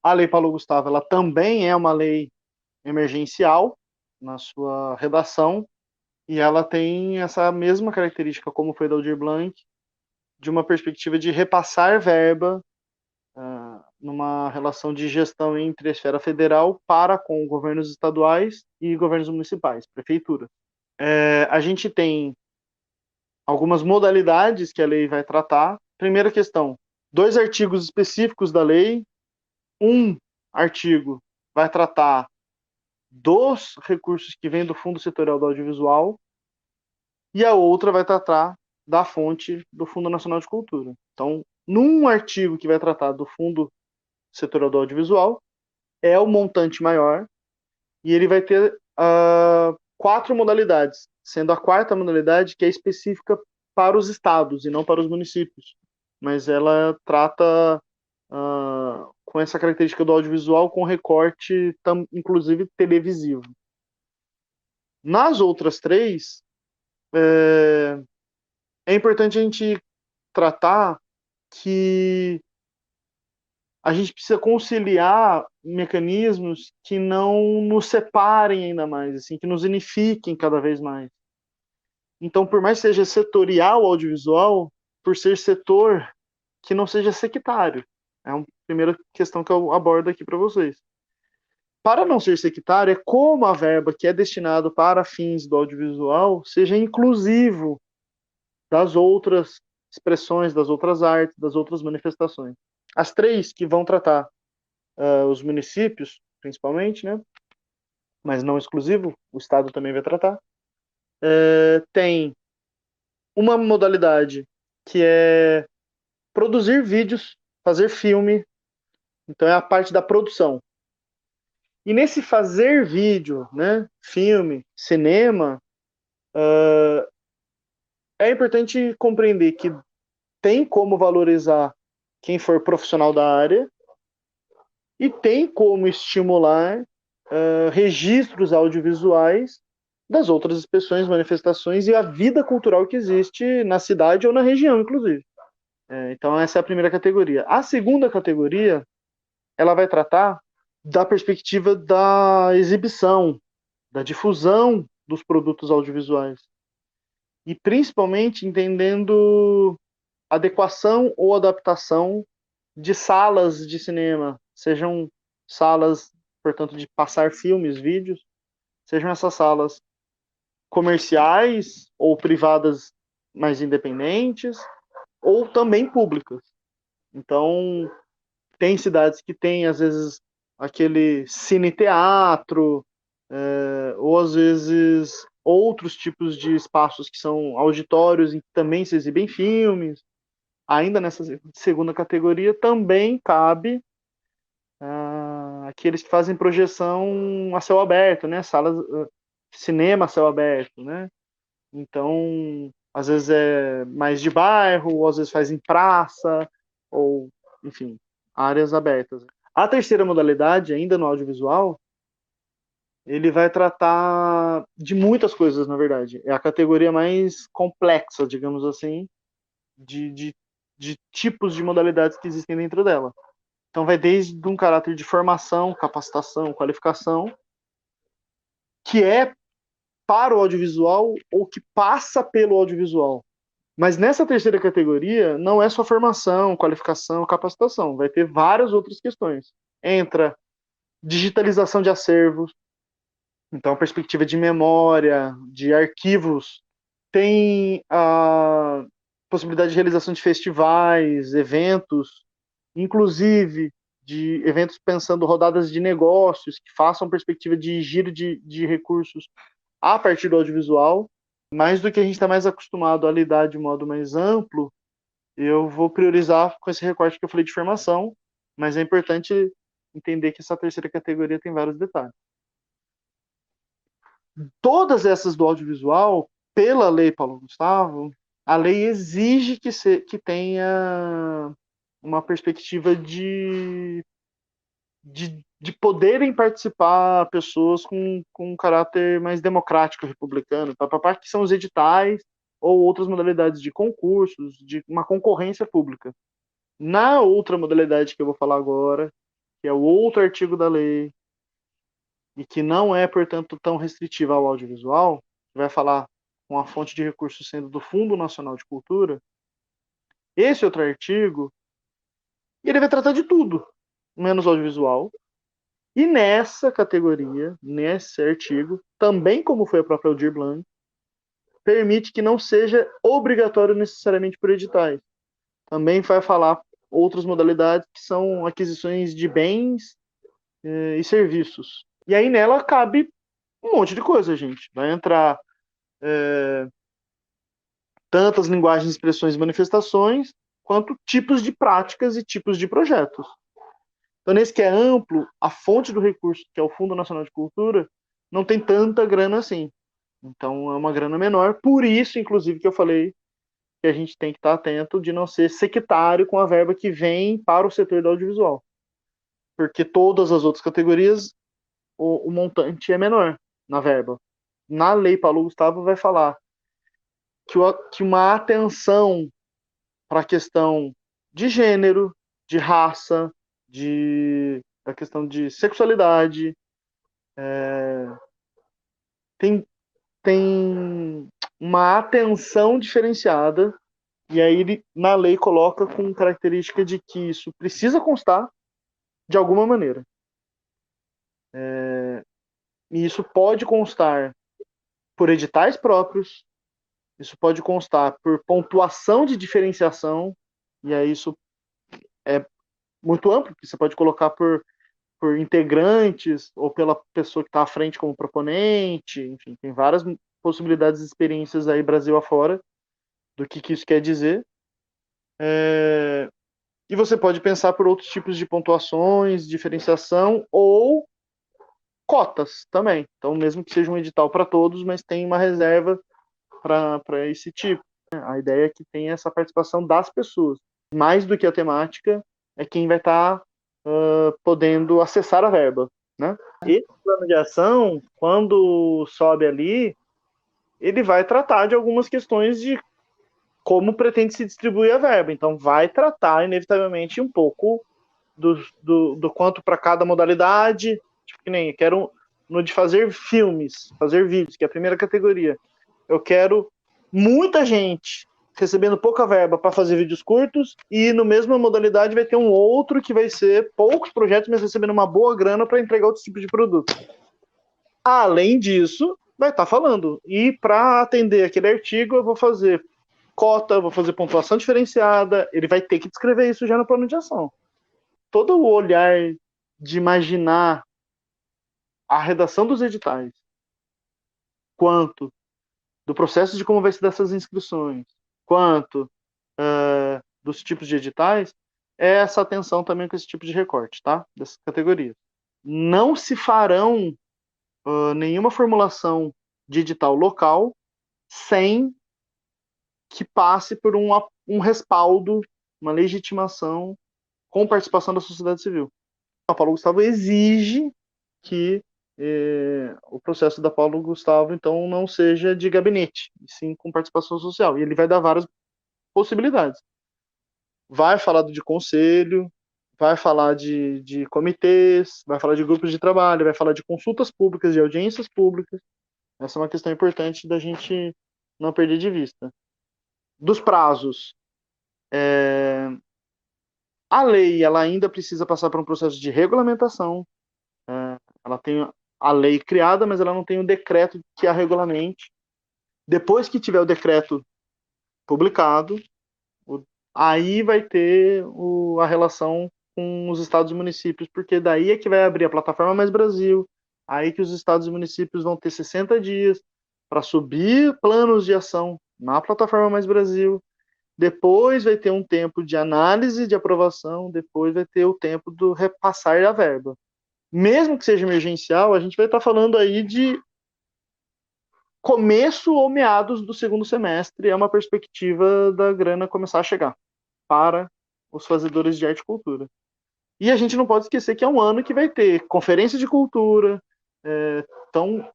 A Lei Paulo Gustavo, ela também é uma lei emergencial na sua redação, e ela tem essa mesma característica, como foi da Aldir Blanc, de uma perspectiva de repassar verba numa relação de gestão entre a esfera federal para com governos estaduais e governos municipais, prefeitura. A gente tem algumas modalidades que a lei vai tratar. Primeira questão, dois artigos específicos da lei. Um artigo vai tratar dos recursos que vêm do Fundo Setorial do Audiovisual e a outra vai tratar da fonte do Fundo Nacional de Cultura. Então, num artigo que vai tratar do Fundo Setorial do Audiovisual, é o montante maior e ele vai ter quatro modalidades, sendo a quarta modalidade que é específica para os estados e não para os municípios. Mas ela trata com essa característica do audiovisual com recorte, inclusive televisivo. Nas outras três, é importante a gente tratar que a gente precisa conciliar mecanismos que não nos separem ainda mais, assim, que nos unifiquem cada vez mais. Então, por mais que seja setorial o audiovisual, por ser setor, que não seja sectário. É a primeira questão que eu abordo aqui para vocês. Para não ser sectário, é como a verba que é destinada para fins do audiovisual seja inclusivo das outras expressões, das outras artes, das outras manifestações. As três que vão tratar os municípios, principalmente, né? Mas não exclusivo, o Estado também vai tratar. Tem uma modalidade que é produzir vídeos, fazer filme, então é a parte da produção. E nesse fazer vídeo, né, filme, cinema, é importante compreender que tem como valorizar quem for profissional da área e tem como estimular registros audiovisuais das outras expressões, manifestações e a vida cultural que existe na cidade ou na região, inclusive. Então, essa é a primeira categoria. A segunda categoria, ela vai tratar da perspectiva da exibição, da difusão dos produtos audiovisuais. E principalmente entendendo adequação ou adaptação de salas de cinema, sejam salas, portanto, de passar filmes, vídeos, sejam essas salas comerciais ou privadas mais independentes, ou também públicas. Então, tem cidades que têm, às vezes, aquele cine-teatro, ou às vezes outros tipos de espaços que são auditórios em que também se exibem filmes. Ainda nessa segunda categoria também cabe aqueles que fazem projeção a céu aberto, né? Salas, cinema a céu aberto, né? Então, às vezes é mais de bairro, ou às vezes faz em praça, ou, enfim, áreas abertas. A terceira modalidade, ainda no audiovisual, ele vai tratar de muitas coisas, na verdade. É a categoria mais complexa, digamos assim, de, de, de tipos de modalidades que existem dentro dela. Então, vai desde um caráter de formação, capacitação, qualificação, que é para o audiovisual ou que passa pelo audiovisual. Mas nessa terceira categoria, não é só formação, qualificação, capacitação. Vai ter várias outras questões. Entra digitalização de acervos, então a perspectiva de memória, de arquivos. Tem a possibilidade de realização de festivais, eventos, inclusive de eventos pensando rodadas de negócios que façam perspectiva de giro de recursos a partir do audiovisual. Mais do que a gente está mais acostumado a lidar de modo mais amplo, eu vou priorizar com esse recorte que eu falei de formação, mas é importante entender que essa terceira categoria tem vários detalhes. Todas essas do audiovisual, pela lei Paulo Gustavo, a lei exige que tenha uma perspectiva de poderem participar pessoas com um caráter mais democrático, republicano, que são os editais ou outras modalidades de concursos, de uma concorrência pública. Na outra modalidade que eu vou falar agora, que é o outro artigo da lei, e que não é, portanto, tão restritiva ao audiovisual, vai falar com a fonte de recursos sendo do Fundo Nacional de Cultura, esse outro artigo, ele vai tratar de tudo, menos audiovisual. E nessa categoria, nesse artigo, também como foi a própria Aldir Blanc, permite que não seja obrigatório necessariamente por editais. Também vai falar outras modalidades que são aquisições de bens e serviços. E aí nela cabe um monte de coisa, gente. Vai entrar tantas linguagens, expressões e manifestações, quanto tipos de práticas e tipos de projetos. Então, nesse que é amplo, a fonte do recurso, que é o Fundo Nacional de Cultura, não tem tanta grana assim. Então, é uma grana menor. Por isso, inclusive, que eu falei que a gente tem que estar atento de não ser sectário com a verba que vem para o setor do audiovisual. Porque todas as outras categorias, o montante é menor na verba. Na lei Paulo Gustavo vai falar que uma atenção para a questão de gênero, de raça, da questão de sexualidade, tem, tem uma atenção diferenciada, e aí ele, na lei, coloca com característica de que isso precisa constar de alguma maneira. E isso pode constar por editais próprios, isso pode constar por pontuação de diferenciação, e aí isso é muito amplo, porque você pode colocar por integrantes ou pela pessoa que está à frente como proponente, enfim, tem várias possibilidades e experiências aí Brasil afora do que isso quer dizer. E você pode pensar por outros tipos de pontuações, diferenciação ou cotas também. Então, mesmo que seja um edital para todos, mas tem uma reserva para esse tipo. A ideia é que tenha essa participação das pessoas. Mais do que a temática, é quem vai estar podendo acessar a verba. Né? Esse plano de ação, quando sobe ali, ele vai tratar de algumas questões de como pretende se distribuir a verba. Então, vai tratar, inevitavelmente, um pouco do quanto para cada modalidade. Tipo, que nem eu quero no de fazer filmes, fazer vídeos, que é a primeira categoria. Eu quero muita gente recebendo pouca verba para fazer vídeos curtos, e no mesma modalidade vai ter um outro que vai ser poucos projetos, mas recebendo uma boa grana para entregar outros tipos de produto. Além disso, vai estar falando. E para atender aquele artigo, eu vou fazer cota, vou fazer pontuação diferenciada, ele vai ter que descrever isso já no plano de ação. Todo o olhar de imaginar a redação dos editais, quanto do processo de como vai se dar essas inscrições, quanto dos tipos de editais, é essa atenção também com esse tipo de recorte, tá? Dessas categorias. Não se farão nenhuma formulação de edital local sem que passe por um respaldo, uma legitimação com participação da sociedade civil. A Paulo Gustavo exige que o processo da Paulo Gustavo, então, não seja de gabinete, e sim com participação social. E ele vai dar várias possibilidades. Vai falar de conselho, vai falar de comitês, vai falar de grupos de trabalho, vai falar de consultas públicas, de audiências públicas. Essa é uma questão importante da gente não perder de vista. Dos prazos, a lei ela ainda precisa passar por um processo de regulamentação. Ela tem a lei criada, mas ela não tem o decreto que a regulamente. Depois que tiver o decreto publicado, aí vai ter a relação com os estados e municípios, porque daí é que vai abrir a plataforma Mais Brasil, aí que os estados e municípios vão ter 60 dias para subir planos de ação na plataforma Mais Brasil, depois vai ter um tempo de análise, de aprovação, depois vai ter o tempo do repassar a verba. Mesmo que seja emergencial, a gente vai estar falando aí de começo ou meados do segundo semestre, é uma perspectiva da grana começar a chegar para os fazedores de arte e cultura. E a gente não pode esquecer que é um ano que vai ter conferência de cultura, então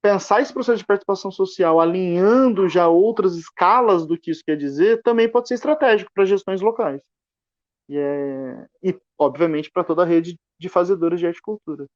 pensar esse processo de participação social alinhando já outras escalas do que isso quer dizer também pode ser estratégico para gestões locais. E obviamente, para toda a rede de fazedores de arte e cultura.